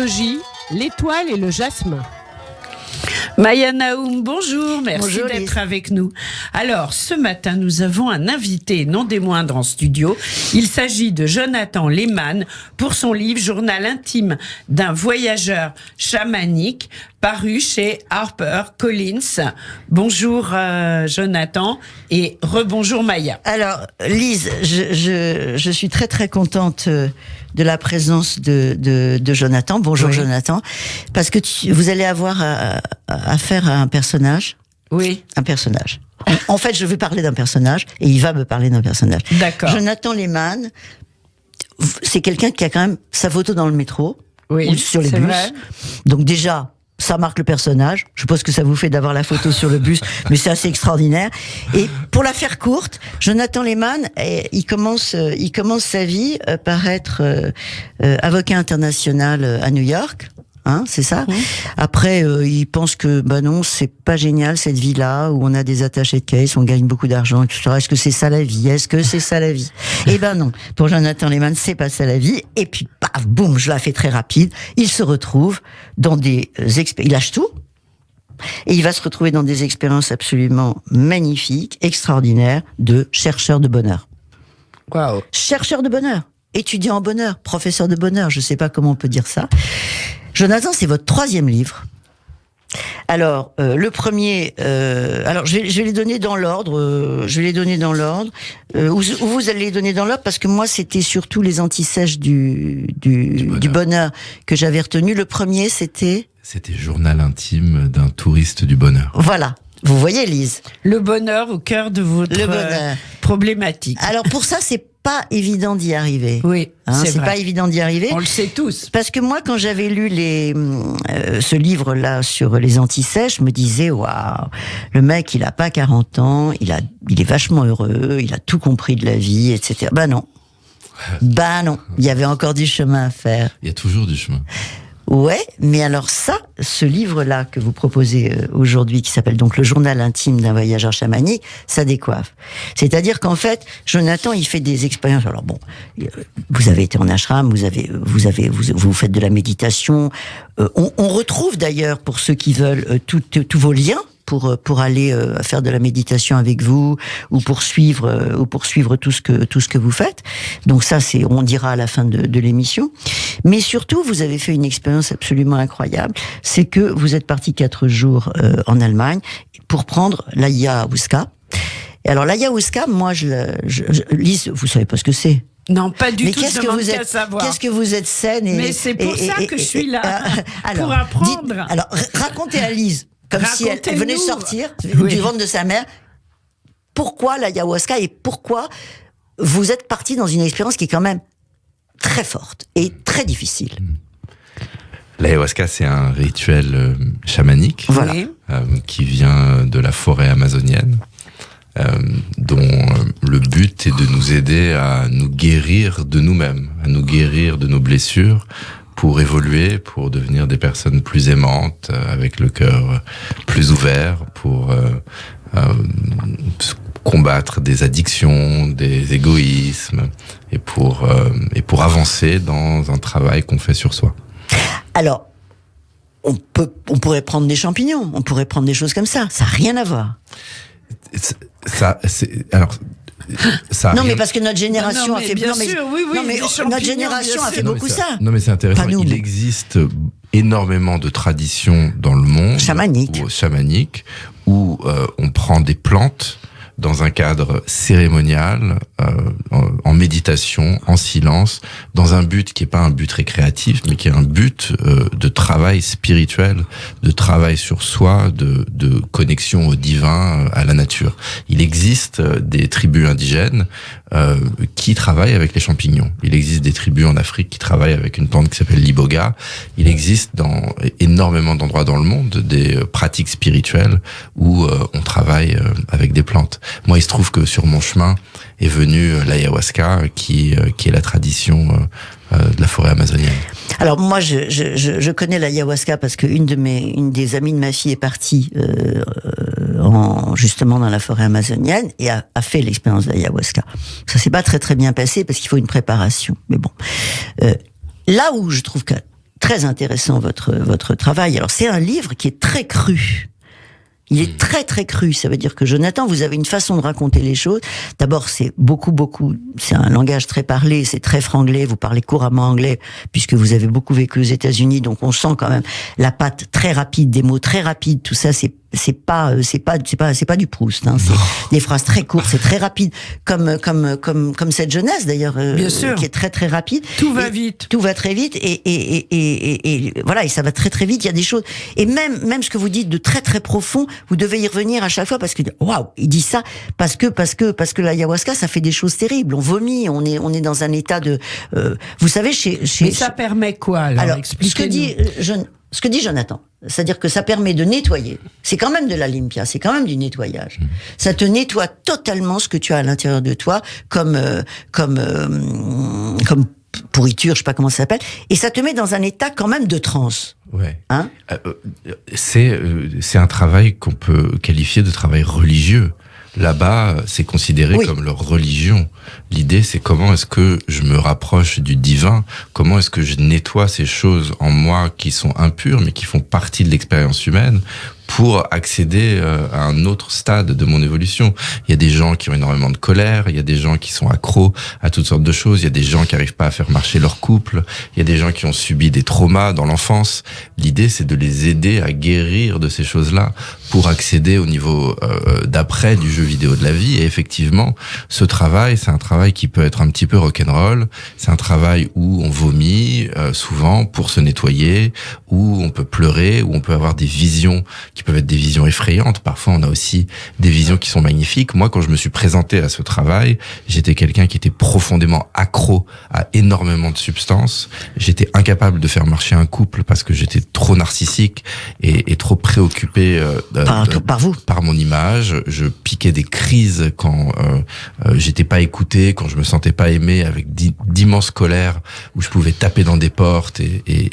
J, l'étoile et le jasmin. Maya Naoum, bonjour, merci d'être avec nous. Alors, ce matin, nous avons un invité, non des moindres, en studio. Il s'agit de Jonathan Lehman pour son livre « Journal intime d'un voyageur chamanique » paru chez HarperCollins. Bonjour Jonathan et rebonjour Maya. Alors Lise, je suis très très contente de la présence de Jonathan. Bonjour oui. Jonathan, parce que vous allez avoir affaire à un personnage. Oui. Un personnage. En fait, je vais parler d'un personnage et il va me parler d'un personnage. D'accord. Jonathan Lehman, c'est quelqu'un qui a quand même sa photo dans le métro, oui, ou sur les bus. Vrai. Donc déjà, ça marque le personnage. Je suppose que ça vous fait d'avoir la photo sur le bus, mais c'est assez extraordinaire. Et pour la faire courte, Jonathan Lehman, il commence sa vie par être avocat international à New York. Hein, c'est ça. Mmh. Après, il pense que non, c'est pas génial cette vie-là où on a des attachés de caisse, on gagne beaucoup d'argent, etc. Est-ce que c'est ça la vie ? Est-ce que c'est ça la vie ? Eh ben non. Pour Jonathan Lehman, c'est pas ça la vie. Et puis, paf, boum, je la fais très rapide. Il se retrouve dans des il lâche tout. Et il va se retrouver dans des expériences absolument magnifiques, extraordinaires, de chercheur de bonheur. Waouh. Chercheur de bonheur. Étudiant en bonheur. Professeur de bonheur. Je sais pas comment on peut dire ça. Jonathan, c'est votre 3e livre. Alors, le premier, alors je vais les donner dans l'ordre. Où vous allez les donner dans l'ordre parce que moi, c'était surtout les antisèches du bonheur que j'avais retenu. Le premier, c'était Journal intime d'un touriste du bonheur. Voilà. Vous voyez, Lise. Le bonheur au cœur de votre problématique. Alors pour ça, c'est pas évident d'y arriver. Oui, c'est pas évident d'y arriver. On le sait tous. Parce que moi, quand j'avais lu ce livre-là sur les antisèches, je me disais, waouh, le mec, il a pas 40 ans, il est vachement heureux, il a tout compris de la vie, etc. Non. Il y avait encore du chemin à faire. Il y a toujours du chemin. Ouais, mais alors ce livre-là que vous proposez aujourd'hui, qui s'appelle donc Le Journal intime d'un voyageur chamanique, ça décoiffe. C'est-à-dire qu'en fait, Jonathan, il fait des expériences. Alors bon, vous avez été en ashram, vous faites de la méditation. On retrouve d'ailleurs, pour ceux qui veulent, tous vos liens pour aller faire de la méditation avec vous ou pour suivre tout ce que vous faites. Donc ça, on dira à la fin de l'émission. Mais surtout, vous avez fait une expérience absolument incroyable. C'est que vous êtes parti 4 jours en pour prendre l'ayahuasca. Et alors l'ayahuasca, moi, Lise, vous savez pas ce que c'est. Non, pas du tout. Qu'est-ce que vous êtes saine mais c'est pour ça que je suis là, pour apprendre. Alors, racontez à Lise, comme si elle venait sortir du ventre de sa mère, pourquoi l'ayahuasca et pourquoi vous êtes parti dans une expérience qui est quand même très forte et très difficile. L'ayahuasca, c'est un rituel chamanique voilà. Qui vient de la forêt amazonienne, dont le but est de nous aider à nous guérir de nous-mêmes, à nous guérir de nos blessures, pour évoluer, pour devenir des personnes plus aimantes, avec le cœur plus ouvert, pour combattre des addictions, des égoïsmes, et pour avancer dans un travail qu'on fait sur soi. Alors, on pourrait prendre des champignons, on pourrait prendre des choses comme ça. Ça n'a rien à voir. Non, mais parce que notre génération a fait notre génération a fait beaucoup ça. Non, mais c'est intéressant. Il existe énormément de traditions dans le monde chamaniques où on prend des plantes dans un cadre cérémonial, en méditation, en silence, dans un but qui est pas un but récréatif, mais qui est un but de travail spirituel, de travail sur soi, de connexion au divin, à la nature. Il existe des tribus indigènes qui travaillent avec les champignons. Il existe des tribus en Afrique qui travaillent avec une plante qui s'appelle l'iboga. Il existe dans énormément d'endroits dans le monde des pratiques spirituelles où on travaille avec des plantes. Moi, il se trouve que sur mon chemin est venue l'ayahuasca, qui est la tradition de la forêt amazonienne. Alors moi, je connais l'ayahuasca parce que une des amies de ma fille est partie justement dans la forêt amazonienne et a fait l'expérience de l'ayahuasca. Ça s'est pas très très bien passé parce qu'il faut une préparation. Mais bon, là où je trouve que très intéressant votre travail. Alors c'est un livre qui est très cru. Il est très très cru. Ça veut dire que Jonathan, vous avez une façon de raconter les choses. D'abord, c'est beaucoup. C'est un langage très parlé, c'est très franglais. Vous parlez couramment anglais puisque vous avez beaucoup vécu aux États-Unis, donc on sent quand même la patte très rapide, des mots très rapides. Tout ça, c'est pas du Proust. Hein. C'est des phrases très courtes, c'est très rapide, comme cette jeunesse d'ailleurs, qui est très très rapide. Tout va vite. Tout va très vite et voilà, et ça va très très vite. Il y a des choses et même ce que vous dites de très très profond, vous devez y revenir à chaque fois parce que waouh, il dit ça parce que l'ayahuasca ça fait des choses terribles. On vomit, on est dans un état de vous savez Mais ça permet quoi alors expliquez-nous. Ce que dit Jonathan, c'est-à-dire que ça permet de nettoyer. C'est quand même de la limpia, c'est quand même du nettoyage. Ça te nettoie totalement ce que tu as à l'intérieur de toi, comme pourriture, je sais pas comment ça s'appelle, et ça te met dans un état quand même de transe. Ouais. Hein c'est un travail qu'on peut qualifier de travail religieux. Là-bas, c'est considéré comme leur religion. L'idée, c'est comment est-ce que je me rapproche du divin, comment est-ce que je nettoie ces choses en moi qui sont impures, mais qui font partie de l'expérience humaine, pour accéder à un autre stade de mon évolution. Il y a des gens qui ont énormément de colère, il y a des gens qui sont accros à toutes sortes de choses, il y a des gens qui n'arrivent pas à faire marcher leur couple, il y a des gens qui ont subi des traumas dans l'enfance. L'idée, c'est de les aider à guérir de ces choses-là pour accéder au niveau d'après du jeu vidéo de la vie. Et effectivement, ce travail, c'est un travail qui peut être un petit peu rock'n'roll, c'est un travail où on vomit souvent pour se nettoyer, où on peut pleurer, où on peut avoir des visions qui peuvent être des visions effrayantes. Parfois, on a aussi des visions qui sont magnifiques. Moi, quand je me suis présenté à ce travail, j'étais quelqu'un qui était profondément accro à énormément de substances. J'étais incapable de faire marcher un couple parce que j'étais trop narcissique et trop préoccupé par mon image. Je piquais des crises quand j'étais pas écouté, quand je me sentais pas aimé, avec d'immenses colères où je pouvais taper dans des portes et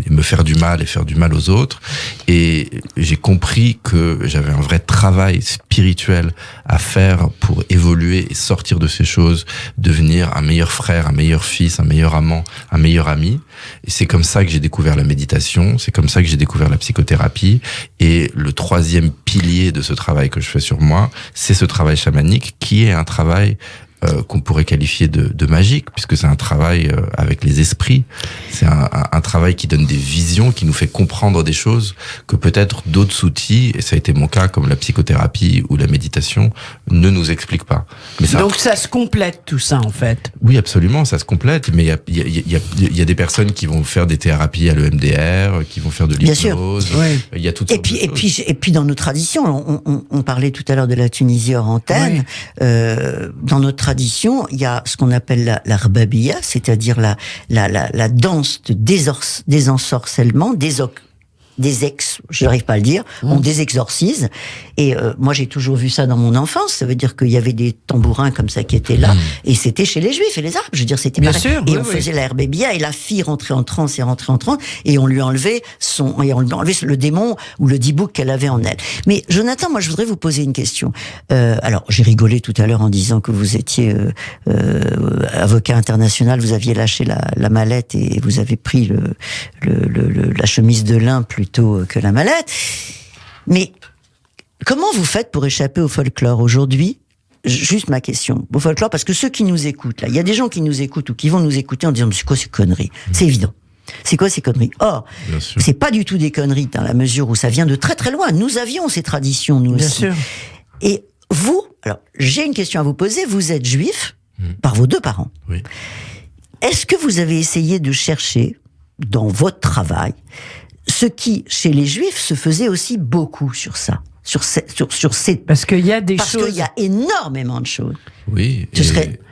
me faire du mal et faire du mal aux autres. Et j'ai compris que j'avais un vrai travail spirituel à faire pour évoluer et sortir de ces choses, devenir un meilleur frère, un meilleur fils, un meilleur amant, un meilleur ami. Et c'est comme ça que j'ai découvert la méditation, c'est comme ça que j'ai découvert la psychothérapie. Et le troisième pilier de ce travail que je fais sur moi, c'est ce travail chamanique qui est un travail qu'on pourrait qualifier de magique, puisque c'est un travail avec les esprits, c'est un travail qui donne des visions, qui nous fait comprendre des choses que peut-être d'autres outils, et ça a été mon cas, comme la psychothérapie ou la méditation, ne nous expliquent pas. Mais donc ça se complète tout ça en fait. Oui, absolument, ça se complète, mais il y a des personnes qui vont faire des thérapies à l'EMDR, qui vont faire de l'hypnose, il y a toutes sortes de choses. Et puis dans nos traditions, on parlait tout à l'heure de la Tunisie hors antenne, dans notre tradition, il y a ce qu'on appelle la rbabia, c'est-à-dire la danse de désensorcellement, je n'arrive pas à le dire, on désexorcise. Et moi, j'ai toujours vu ça dans mon enfance. Ça veut dire qu'il y avait des tambourins comme ça qui étaient là, et c'était chez les Juifs et les Arabes. Je veux dire, c'était bien pareil. sûr. Et on faisait la rbabia, et la fille rentrait en transe, et on lui enlevait le démon ou le dibouk qu'elle avait en elle. Mais Jonathan, moi, je voudrais vous poser une question. Alors, j'ai rigolé tout à l'heure en disant que vous étiez avocat international, vous aviez lâché la mallette et vous avez pris la chemise de lin plutôt que la mallette. Mais comment vous faites pour échapper au folklore aujourd'hui? Juste ma question. Au folklore, parce que ceux qui nous écoutent, là, il y a des gens qui nous écoutent ou qui vont nous écouter en disant, mais c'est quoi ces conneries? C'est évident. C'est quoi ces conneries? Or, c'est pas du tout des conneries dans la mesure où ça vient de très très loin. Nous avions ces traditions, nous aussi. Bien sûr. Et vous, alors, j'ai une question à vous poser. Vous êtes juif par vos deux parents. Oui. Est-ce que vous avez essayé de chercher, dans votre travail, ce qui, chez les Juifs, se faisait aussi beaucoup sur ça, sur ces... Parce qu'il y a des choses... Parce qu'il y a énormément de choses. Oui.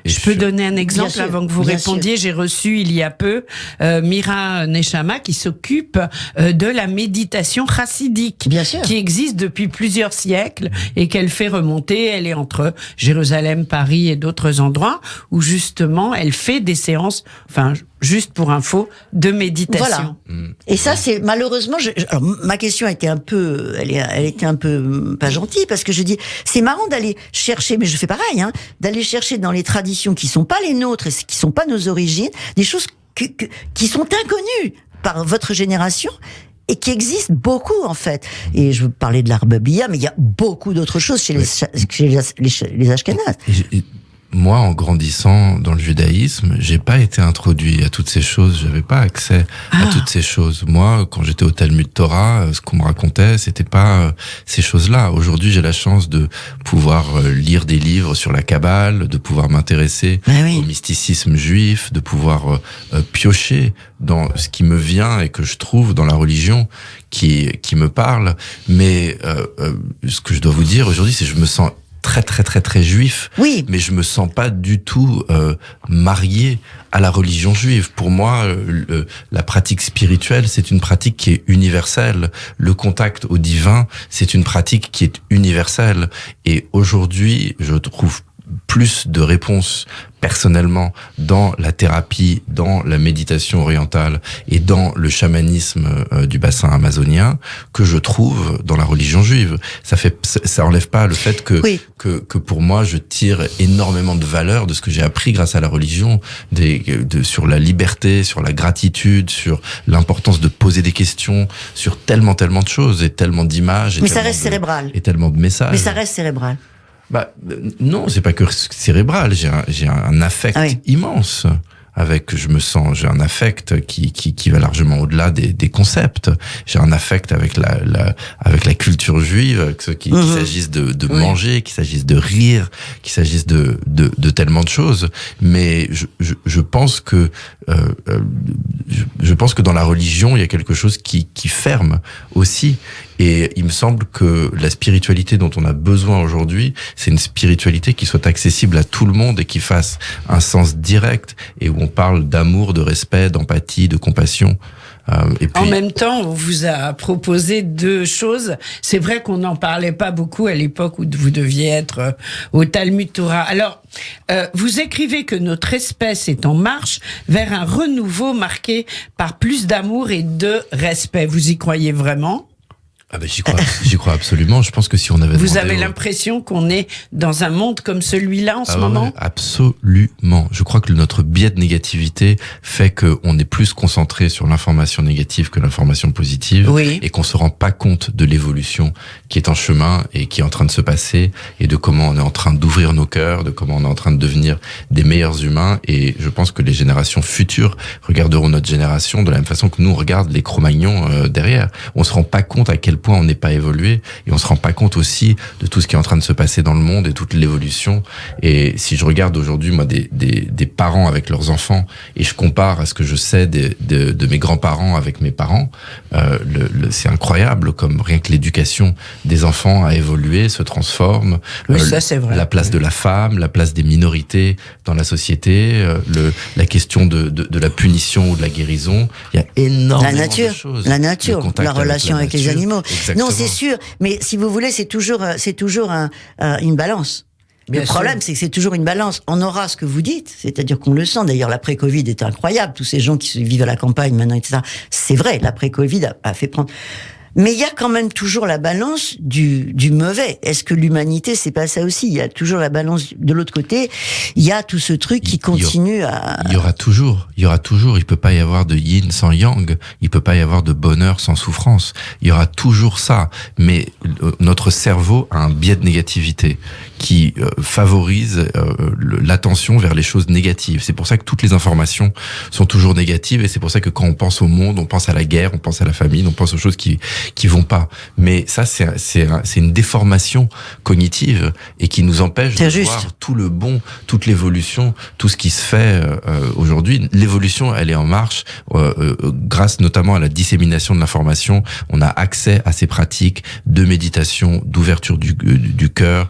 Je peux donner un exemple avant que vous répondiez. J'ai reçu il y a peu Mira Nechama qui s'occupe de la méditation chassidique, qui existe depuis plusieurs siècles et qu'elle fait remonter. Elle est entre Jérusalem, Paris et d'autres endroits où justement elle fait des séances, enfin juste pour info, de méditation. Voilà. Et ça, c'est malheureusement. Alors, ma question était un peu, elle était un peu pas gentille parce que je dis, c'est marrant d'aller chercher, mais je fais pareil, hein, d'aller chercher dans les traditions qui sont pas les nôtres et qui sont pas nos origines, des choses qui sont inconnues par votre génération et qui existe beaucoup en fait. Et je veux parler de l'arbabia, mais il y a beaucoup d'autres choses chez les Ashkénazes. Moi, en grandissant dans le judaïsme, j'ai pas été introduit à toutes ces choses. J'avais pas accès à toutes ces choses. Moi, quand j'étais au Talmud Torah, ce qu'on me racontait, c'était pas ces choses-là. Aujourd'hui, j'ai la chance de pouvoir lire des livres sur la Kabbale, de pouvoir m'intéresser au mysticisme juif, de pouvoir piocher dans ce qui me vient et que je trouve dans la religion qui me parle. Mais ce que je dois vous dire aujourd'hui, c'est que je me sens très juif, mais je me sens pas du tout marié à la religion juive. Pour moi, la pratique spirituelle, c'est une pratique qui est universelle. Le contact au divin, c'est une pratique qui est universelle. Et aujourd'hui, je trouve plus de réponses personnellement dans la thérapie, dans la méditation orientale et dans le chamanisme du bassin amazonien que je trouve dans la religion juive. Ça enlève pas le fait que pour moi je tire énormément de valeur de ce que j'ai appris grâce à la religion, sur la liberté, sur la gratitude, sur l'importance de poser des questions, sur tellement de choses et tellement d'images. Mais ça reste cérébral. Et tellement de messages. Mais ça reste cérébral. Non, c'est pas que cérébral. J'ai un affect immense j'ai un affect qui va largement au-delà des concepts. J'ai un affect avec la culture juive, qu'il s'agisse de manger, qu'il s'agisse de rire, qu'il s'agisse de tellement de choses. Mais je pense que dans la religion, il y a quelque chose qui ferme aussi. Et il me semble que la spiritualité dont on a besoin aujourd'hui, c'est une spiritualité qui soit accessible à tout le monde et qui fasse un sens direct et où on parle d'amour, de respect, d'empathie, de compassion. Et puis... En même temps, on vous a proposé deux choses. C'est vrai qu'on n'en parlait pas beaucoup à l'époque où vous deviez être au Talmud Torah. Alors, vous écrivez que notre espèce est en marche vers un renouveau marqué par plus d'amour et de respect. Vous y croyez vraiment ? J'y crois absolument. Je pense que si on avait Vous avez l'impression qu'on est dans un monde comme celui-là en ce moment ? Ouais, absolument. Je crois que notre biais de négativité fait qu'on est plus concentré sur l'information négative que l'information positive, et qu'on se rend pas compte de l'évolution qui est en chemin et qui est en train de se passer, et de comment on est en train d'ouvrir nos cœurs, de comment on est en train de devenir des meilleurs humains. Et je pense que les générations futures regarderont notre génération de la même façon que nous on regarde les Cro-Magnons derrière. On se rend pas compte à quel point on n'est pas évolué, et on se rend pas compte aussi de tout ce qui est en train de se passer dans le monde et toute l'évolution. Et si je regarde aujourd'hui moi des parents avec leurs enfants et je compare à ce que je sais de mes grands-parents avec mes parents, c'est incroyable comme rien que l'éducation des enfants a évolué, se transforme. Ça c'est vrai. La place de la femme, la place des minorités dans la société, la question de la punition ou de la guérison, il y a énormément de choses. La nature, la relation avec les animaux. Exactement. Non, c'est sûr, mais si vous voulez, c'est toujours une balance. Le problème, c'est que c'est toujours une balance. On aura ce que vous dites, c'est-à-dire qu'on le sent. D'ailleurs, l'après-Covid était incroyable. Tous ces gens qui vivent à la campagne maintenant, etc. C'est vrai, l'après-Covid a fait prendre... Mais il y a quand même toujours la balance du mauvais. Est-ce que l'humanité, c'est pas ça aussi ? Il y a toujours la balance de l'autre côté. Il y a tout ce truc qui continue à... Il y aura toujours. Il peut pas y avoir de yin sans yang. Il peut pas y avoir de bonheur sans souffrance. Il y aura toujours ça. Mais notre cerveau a un biais de négativité qui favorise l'attention vers les choses négatives. C'est pour ça que toutes les informations sont toujours négatives, et c'est pour ça que quand on pense au monde, on pense à la guerre, on pense à la famine, on pense aux choses qui vont pas. Mais ça, c'est une déformation cognitive et qui nous empêche de voir tout le bon, toute l'évolution, tout ce qui se fait aujourd'hui. L'évolution, elle est en marche grâce notamment à la dissémination de l'information. On a accès à ces pratiques de méditation, d'ouverture du cœur.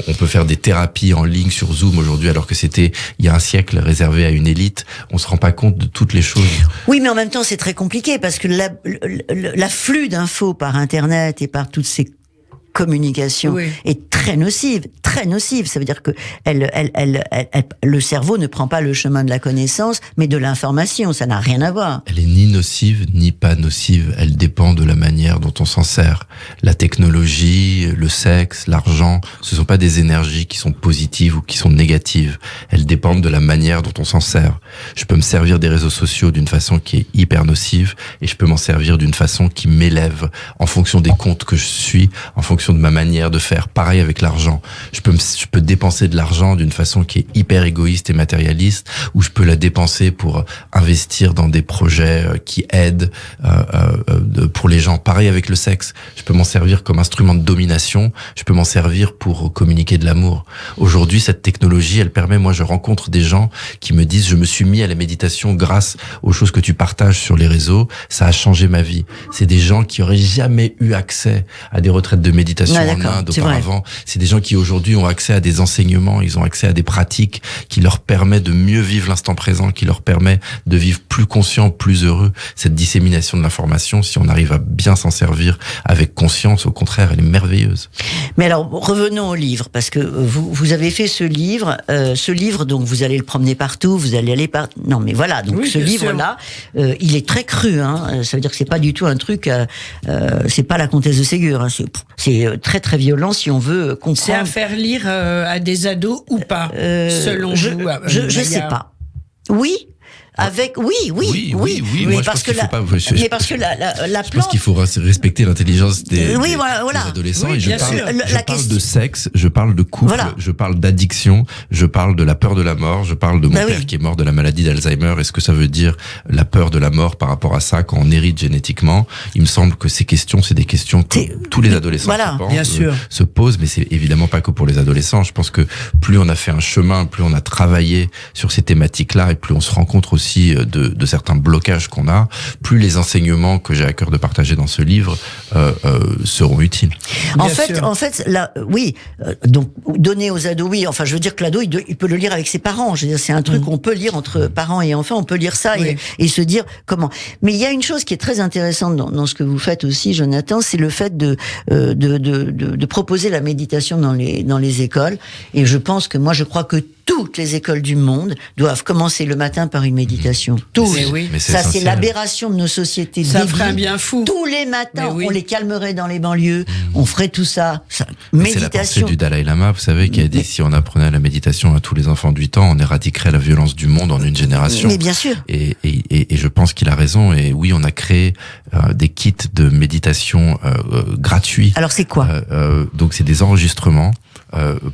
On peut faire des thérapies en ligne sur Zoom aujourd'hui, alors que c'était il y a un siècle réservé à une élite. On se rend pas compte de toutes les choses. Oui, mais en même temps, c'est très compliqué parce que l'afflux d'infos par Internet et par toutes ces communication est très nocive, très nocive. Ça veut dire que le cerveau ne prend pas le chemin de la connaissance, mais de l'information. Ça n'a rien à voir. Elle est ni nocive, ni pas nocive. Elle dépend de la manière dont on s'en sert. La technologie, le sexe, l'argent, ce sont pas des énergies qui sont positives ou qui sont négatives. Elles dépendent de la manière dont on s'en sert. Je peux me servir des réseaux sociaux d'une façon qui est hyper nocive et je peux m'en servir d'une façon qui m'élève en fonction des comptes que je suis, en fonction de ma manière de faire. Pareil avec l'argent. Je peux dépenser de l'argent d'une façon qui est hyper égoïste et matérialiste, ou je peux la dépenser pour investir dans des projets qui aident pour les gens. Pareil avec le sexe. Je peux m'en servir comme instrument de domination. Je peux m'en servir pour communiquer de l'amour. Aujourd'hui, cette technologie, elle permet, moi, je rencontre des gens qui me disent, je me suis mis à la méditation grâce aux choses que tu partages sur les réseaux. Ça a changé ma vie. C'est des gens qui auraient jamais eu accès à des retraites de méditation en Inde auparavant. C'est des gens qui aujourd'hui ont accès à des enseignements, ils ont accès à des pratiques qui leur permettent de mieux vivre l'instant présent, qui leur permet de vivre plus conscient, plus heureux. Cette dissémination de l'information, si on arrive à bien s'en servir avec conscience, au contraire, elle est merveilleuse. Mais alors, revenons au livre, parce que vous avez fait ce livre, donc vous allez le promener partout, vous allez aller non, mais voilà, donc ce livre-là, il est très cru, hein. Ça veut dire que c'est pas du tout un truc, c'est pas la Comtesse de Ségur, hein. C'est très très violent si on veut comprendre. C'est à faire lire à des ados ou pas, selon vous? Je sais pas. Oui. Oui, parce que la plante. Je pense qu'il faut respecter l'intelligence des adolescents. Oui, et je parle de sexe, je parle de couple, je parle d'addiction, je parle de la peur de la mort, je parle de mon père qui est mort de la maladie d'Alzheimer. Est-ce que ça veut dire la peur de la mort par rapport à ça quand on hérite génétiquement? Il me semble que ces questions, c'est des questions que tous les adolescents se posent, mais c'est évidemment pas que pour les adolescents. Je pense que plus on a fait un chemin, plus on a travaillé sur ces thématiques-là et plus on se rend compte aussi de certains blocages qu'on a, plus les enseignements que j'ai à cœur de partager dans ce livre seront utiles. En fait, là, donc donner aux ados, enfin, je veux dire que l'ado, il peut le lire avec ses parents. Je veux dire, c'est un truc qu'on peut lire entre parents et enfants. On peut lire ça et se dire comment. Mais il y a une chose qui est très intéressante dans ce que vous faites aussi, Jonathan, c'est le fait de proposer la méditation dans les écoles. Et je pense que je crois que toutes les écoles du monde doivent commencer le matin par une méditation. Tous. Mais ça, c'est l'aberration de nos sociétés. Ça ferait un bien fou. Tous les matins, on les calmerait dans les banlieues. On ferait tout ça. Méditation. C'est la pensée du Dalai Lama, vous savez, qui a dit si on apprenait la méditation à tous les enfants de 8 ans, on éradiquerait la violence du monde en une génération. Mais bien sûr. Et je pense qu'il a raison. Et oui, on a créé des kits de méditation gratuits. Alors c'est quoi Donc c'est des enregistrements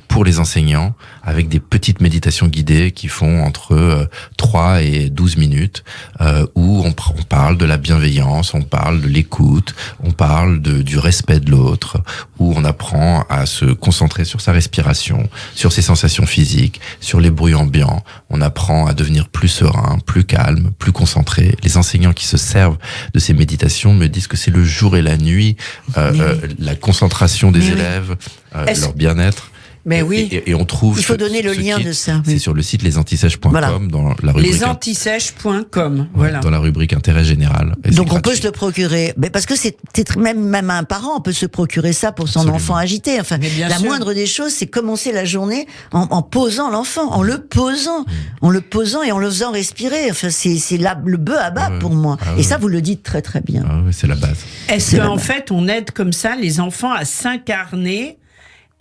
pour les enseignants avec des petites méditations guidées qui font entre 3 et 12 minutes où on parle de la bienveillance, on parle de l'écoute, on parle du respect de l'autre, où on apprend à se concentrer sur sa respiration, sur ses sensations physiques, sur les bruits ambiants, on apprend à devenir plus serein, plus calme, plus concentré. Les enseignants qui se servent de ces méditations me disent que c'est le jour et la nuit, la concentration des élèves, leur bien-être. Mais et on trouve. Il faut donner le lien de ça. C'est sur le site lesantissèches.com dans la rubrique. Lesantissèches.com. Voilà. Dans la rubrique intérêt général. Donc on peut se le procurer. Mais parce que c'est même un parent peut se procurer ça pour son enfant agité. Enfin, la moindre des choses, c'est commencer la journée en posant l'enfant, en le posant et en le faisant respirer. Enfin, c'est le bœuf à bas pour moi. Et ça, vous le dites très très bien. C'est la base. Est-ce qu'en fait, on aide comme ça les enfants à s'incarner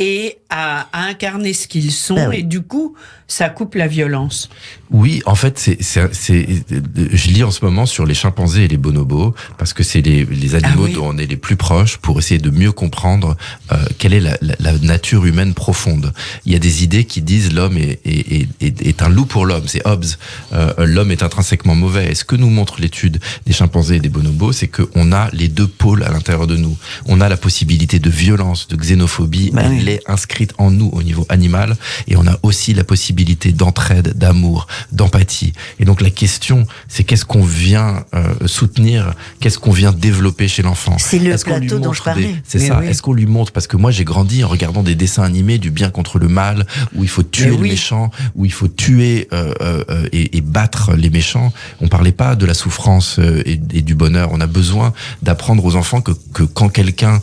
et à incarner ce qu'ils sont, et du coup, ça coupe la violence. Oui, en fait, je lis en ce moment sur les chimpanzés et les bonobos, parce que c'est les animaux dont on est les plus proches, pour essayer de mieux comprendre quelle est la nature humaine profonde. Il y a des idées qui disent l'homme est un loup pour l'homme, c'est Hobbes. L'homme est intrinsèquement mauvais. Et ce que nous montre l'étude des chimpanzés et des bonobos, c'est qu'on a les deux pôles à l'intérieur de nous. On a la possibilité de violence, de xénophobie, elle est inscrite en nous au niveau animal, et on a aussi la possibilité d'entraide, d'amour, d'empathie. Et donc la question, c'est qu'est-ce qu'on vient soutenir, qu'est-ce qu'on vient développer chez l'enfant. C'est le plateau dont je parlais. C'est ça. Oui. Est-ce qu'on lui montre, parce que moi j'ai grandi en regardant des dessins animés du bien contre le mal, où il faut tuer le méchant, où il faut tuer et battre les méchants. On parlait pas de la souffrance et du bonheur. On a besoin d'apprendre aux enfants que quand quelqu'un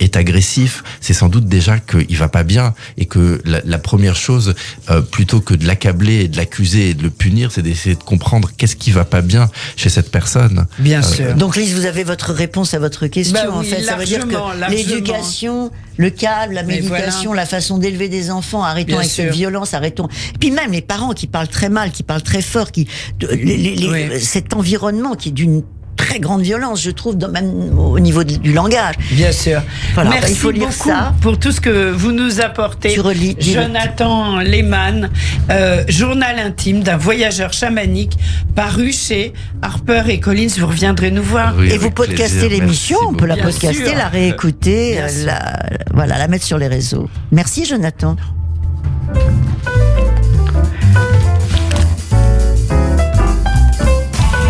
est agressif, c'est sans doute déjà qu'il va pas bien, et que la première chose, plutôt que de l'accabler et de l'accuser et de le punir, c'est d'essayer de comprendre qu'est-ce qui va pas bien chez cette personne. Bien sûr. Donc Lise, vous avez votre réponse à votre question. En fait, ça veut dire que l'éducation, le calme, la méditation, la façon d'élever des enfants, arrêtons avec cette violence, arrêtons. Et puis même les parents qui parlent très mal, qui parlent très fort, cet environnement qui est d'une très grande violence, je trouve, même au niveau du langage. Bien sûr. Voilà, merci il faut lire beaucoup ça. Pour tout ce que vous nous apportez. Jonathan Lehmann, journal intime d'un voyageur chamanique, paru chez Harper & Collins. Vous reviendrez nous voir. Oui, et vous podcastez l'émission, on peut la podcaster, la réécouter, la mettre sur les réseaux. Merci Jonathan.